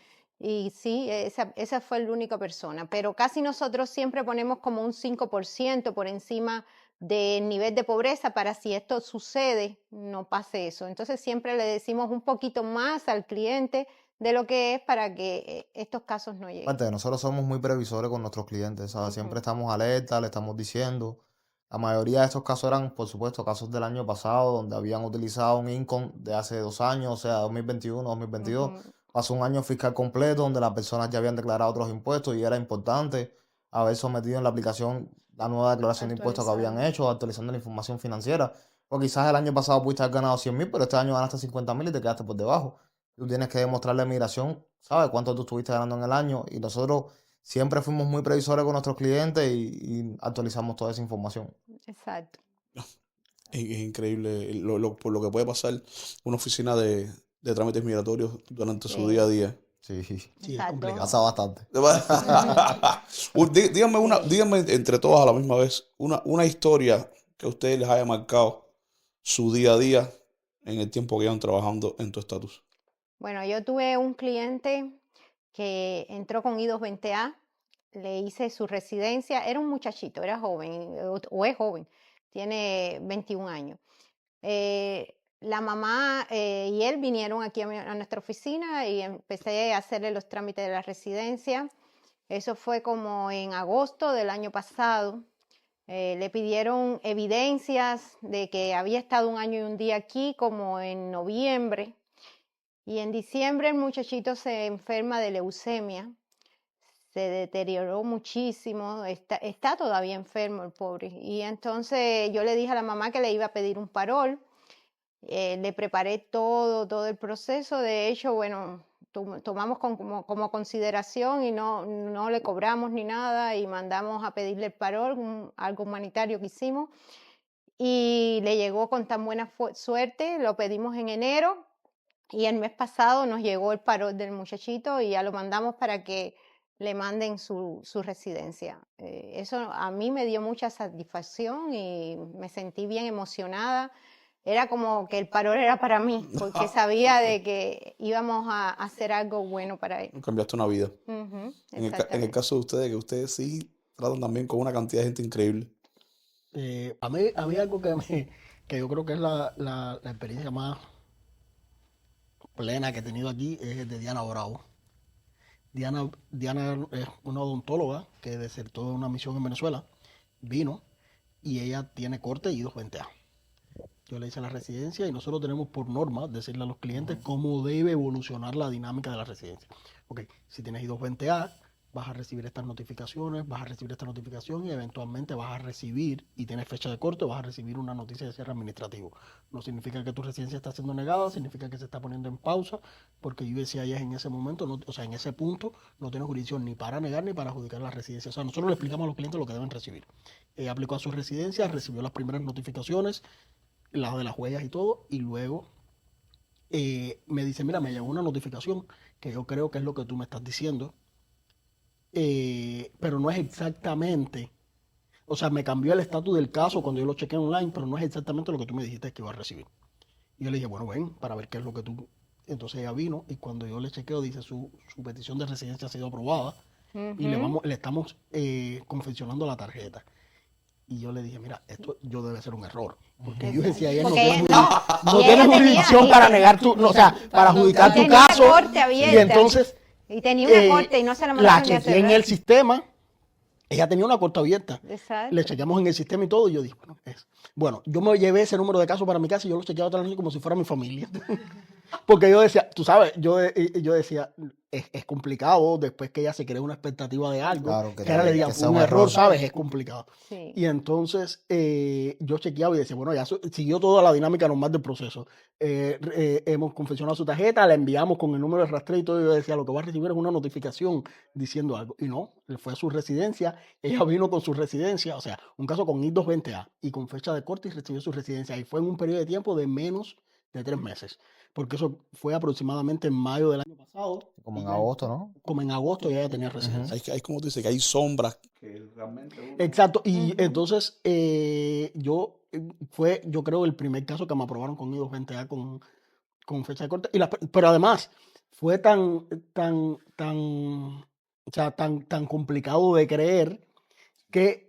S3: sí, esa fue la única persona, pero casi nosotros siempre ponemos como un 5% por encima del nivel de pobreza para si esto sucede, no pase eso. Entonces siempre le decimos un poquito más al cliente de lo que es para que estos casos no lleguen.
S2: Aparte, nosotros somos muy previsores con nuestros clientes, ¿sabes? Siempre estamos alerta, le estamos diciendo. La mayoría de estos casos eran, por supuesto, casos del año pasado, donde habían utilizado un income de hace 2 años, o sea, 2021, 2022. Pasó un año fiscal completo donde las personas ya habían declarado otros impuestos y era importante haber sometido en la aplicación la nueva declaración de impuestos que habían hecho, actualizando la información financiera. O quizás el año pasado pudiste haber ganado 100,000, pero este año ganaste 50,000 y te quedaste por debajo. Tú tienes que demostrarle a migración, ¿sabes? Cuánto tú estuviste ganando en el año. Y nosotros siempre fuimos muy previsores con nuestros clientes y actualizamos toda esa información.
S3: Exacto.
S1: Es increíble por lo que puede pasar una oficina de trámites migratorios durante su día a día.
S2: Sí,
S4: Sí, es complicado.
S2: pasa bastante.
S1: Díganme entre todas a la misma vez una historia que a ustedes les haya marcado su día a día en el tiempo que llevan trabajando en tu estatus?
S3: Bueno, yo tuve un cliente que entró con I-220A, le hice su residencia, era un muchachito, era joven, o es joven, tiene 21 años. La mamá y él vinieron aquí a nuestra oficina y empecé a hacerle los trámites de la residencia. Eso fue como en agosto del año pasado. Le pidieron evidencias de que había estado 1 año y 1 día aquí, como en noviembre. Y en diciembre el muchachito se enferma de leucemia. Se deterioró muchísimo, está todavía enfermo el pobre. Y entonces yo le dije a la mamá que le iba a pedir un parol. Le preparé todo el proceso. De hecho, bueno, tomamos como consideración y no le cobramos ni nada y mandamos a pedirle el parol, algo humanitario que hicimos. Y le llegó con tan buena suerte, lo pedimos en enero y el mes pasado nos llegó el parol del muchachito y ya lo mandamos para que le manden su residencia. Eso a mí me dio mucha satisfacción y me sentí bien emocionada. Era como que el parol era para mí, porque sabía de que íbamos a hacer algo bueno para él.
S1: Cambiaste una vida.
S3: Ujú,
S1: En el
S3: exactamente.
S1: caso de ustedes, que ustedes sí tratan también con una cantidad de gente increíble.
S4: A mí algo que yo creo que es la experiencia más plena que he tenido aquí es el de Diana Bravo. Diana es una odontóloga que desertó de una misión en Venezuela, vino y ella tiene corte y I-220A. Yo le hice la residencia y nosotros tenemos por norma decirle a los clientes cómo debe evolucionar la dinámica de la residencia. Ok, si tienes I-220A, vas a recibir estas notificaciones, vas a recibir esta notificación y eventualmente vas a recibir, y tienes fecha de corte, vas a recibir una noticia de cierre administrativo. No significa que tu residencia está siendo negada, significa que se está poniendo en pausa, porque USCIS en ese momento, o sea, en ese punto, no tiene jurisdicción ni para negar ni para adjudicar la residencia. O sea, nosotros le explicamos a los clientes lo que deben recibir. Aplicó a su residencia, recibió las primeras notificaciones, las de las huellas y todo, y luego me dice, mira, me llegó una notificación que yo creo que es lo que tú me estás diciendo, pero no es exactamente, o sea, me cambió el estatus del caso cuando yo lo chequeé online, pero no es exactamente lo que tú me dijiste que iba a recibir. Y yo le dije, bueno, ven, para ver qué es lo que tú... Entonces ella vino y cuando yo le chequeo dice su petición de residencia ha sido aprobada y le estamos confeccionando la tarjeta. Y yo le dije, mira, esto yo debe ser un error. Porque yo decía, ella no
S3: Porque
S4: tiene,
S3: no,
S4: no
S3: y
S4: tiene
S3: ella
S4: jurisdicción
S3: tenía-
S4: para negar tu, no, o sea, para adjudicar tu
S3: tenía
S4: caso.
S3: corte abierta.
S4: Y entonces,
S3: Y tenía una corte y no se la mandaron ni a
S4: chequeé en
S3: cerrar.
S4: el sistema, ella tenía una corte abierta.
S3: Exacto.
S4: Le chequeamos en el sistema y todo, y yo dije, bueno, yo me llevé ese número de casos para mi casa y yo lo chequeaba toda la noche como si fuera mi familia. Porque yo decía, tú sabes, yo decía, es complicado después que ella se cree una expectativa de algo,
S2: Claro, que
S4: que ahora le digan,
S2: que
S4: fue
S2: sea
S4: un
S2: un
S4: error,
S2: error.
S4: ¿sabes? Es complicado.
S3: Sí.
S4: Y entonces yo chequeaba y decía, bueno, ya siguió toda la dinámica normal del proceso. Hemos confeccionado su tarjeta, la enviamos con el número de rastreo y todo, y yo decía, lo que va a recibir es una notificación diciendo algo. Y no, él fue a su residencia, ella vino con su residencia, o sea, un caso con I-220A y con fecha de corte y recibió su residencia. Y fue en un periodo de tiempo de menos de 3 meses. Porque eso fue aproximadamente en mayo del año pasado.
S2: Como en
S4: y ya
S2: agosto, ¿no?
S4: Como en agosto ya tenía residencia.
S1: Hay como tú dices, que hay sombras que realmente uno...
S4: Exacto, y entonces yo creo el primer caso que me aprobaron con I-220A con fecha de corte, pero además fue tan complicado de creer que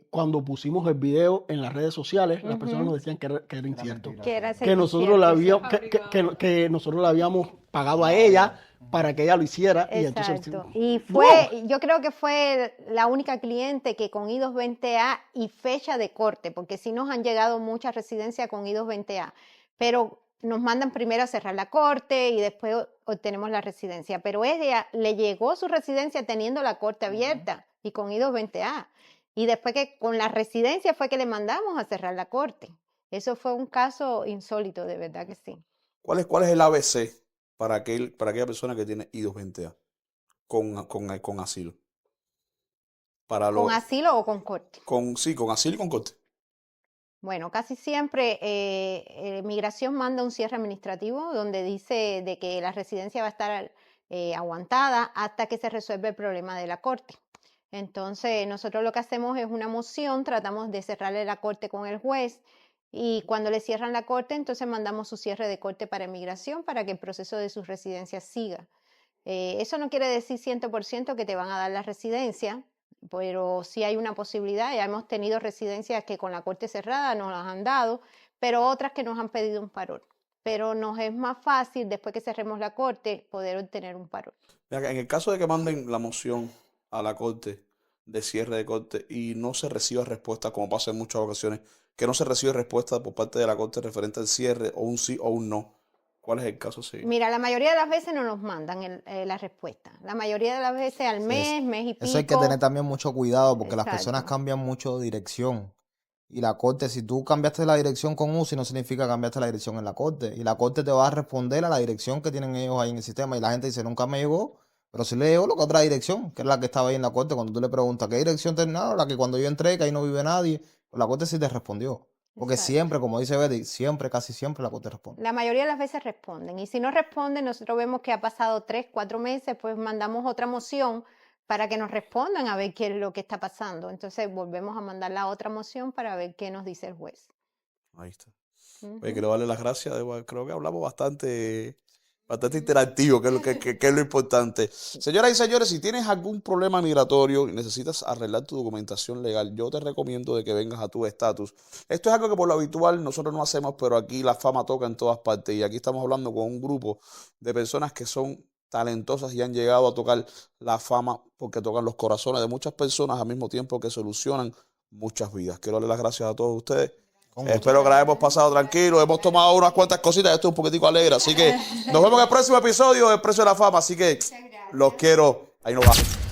S4: cuando pusimos el video en las redes sociales, las personas nos decían que era incierto.
S2: mentira.
S3: Que era
S4: Que nosotros la
S3: incierto,
S4: habíamos, que nosotros la habíamos pagado a ella para que ella lo hiciera. Y entonces,
S3: Exacto. Y
S4: ¡no!
S3: yo creo que fue la única cliente que con I-220A y fecha de corte, porque sí nos han llegado muchas residencias con I-220A, pero nos mandan primero a cerrar la corte y después obtenemos la residencia. Pero ella le llegó su residencia teniendo la corte abierta y con I-220A. Y después que con la residencia fue que le mandamos a cerrar la corte. Eso fue un caso insólito, de verdad que sí.
S1: ¿Cuál es el ABC para aquella persona que tiene I-220A con asilo?
S3: ¿Con asilo o con corte?
S1: Sí, con asilo y con corte.
S3: Bueno, casi siempre Migración manda un cierre administrativo donde dice de que la residencia va a estar aguantada hasta que se resuelva el problema de la corte. Entonces, nosotros lo que hacemos es una moción, tratamos de cerrarle la corte con el juez Y cuando le cierran la corte, entonces mandamos su cierre de corte para inmigración para que el proceso de su residencia siga. Eso no quiere decir 100% que te van a dar la residencia, pero sí hay una posibilidad. Ya hemos tenido residencias que con la corte cerrada nos las han dado, pero otras que nos han pedido un parol. Pero nos es más fácil, después que cerremos la corte, poder obtener un parol.
S1: Mira, en el caso de que manden la moción a la corte de cierre de corte y no se reciba respuesta, como pasa en muchas ocasiones, que no se recibe respuesta por parte de la corte referente al cierre, o un sí o un no, ¿cuál es el caso a seguir?
S3: Mira, la mayoría de las veces no nos mandan la respuesta. La mayoría de las veces al mes, mes y pico.
S2: Eso hay que tener también mucho cuidado porque las personas
S3: Exacto.
S2: cambian mucho de dirección. Y la corte, si tú cambiaste la dirección con UCI, no significa que cambiaste la dirección en la corte. Y la corte te va a responder a la dirección que tienen ellos ahí en el sistema. Y la gente dice, nunca me llegó, pero sí le llegó lo que otra dirección, que es la que estaba ahí en la corte. Cuando tú le preguntas, ¿qué dirección terminaron? La que cuando yo entré, que ahí no vive nadie. Pues la corte sí te respondió. Porque
S3: Exacto.
S2: siempre, como dice Betty, siempre, casi siempre la corte responde.
S3: La mayoría de las veces responden. Y si no responden, nosotros vemos que ha pasado 3, 4 meses, pues mandamos otra moción para que nos respondan a ver qué es lo que está pasando. Entonces volvemos a mandar la otra moción para ver qué nos dice el juez.
S1: Ahí está.
S3: Ujú.
S1: Quiero darle las gracias. Creo que hablamos bastante interactivo, que es que es lo importante. Señoras y señores, si tienes algún problema migratorio y necesitas arreglar tu documentación legal, yo te recomiendo de que vengas a Tu Estatus. Esto es algo que por lo habitual nosotros no hacemos, pero aquí la fama toca en todas partes. Y aquí estamos hablando con un grupo de personas que son talentosas y han llegado a tocar la fama porque tocan los corazones de muchas personas al mismo tiempo que solucionan muchas vidas. Quiero darle las gracias a todos ustedes.
S2: Con gusto.
S1: Espero que la hemos pasado tranquilo, hemos tomado unas cuantas cositas, esto es un poquitico alegre, así que nos vemos en el próximo episodio del Precio de la Fama, así que los quiero, ahí nos vamos.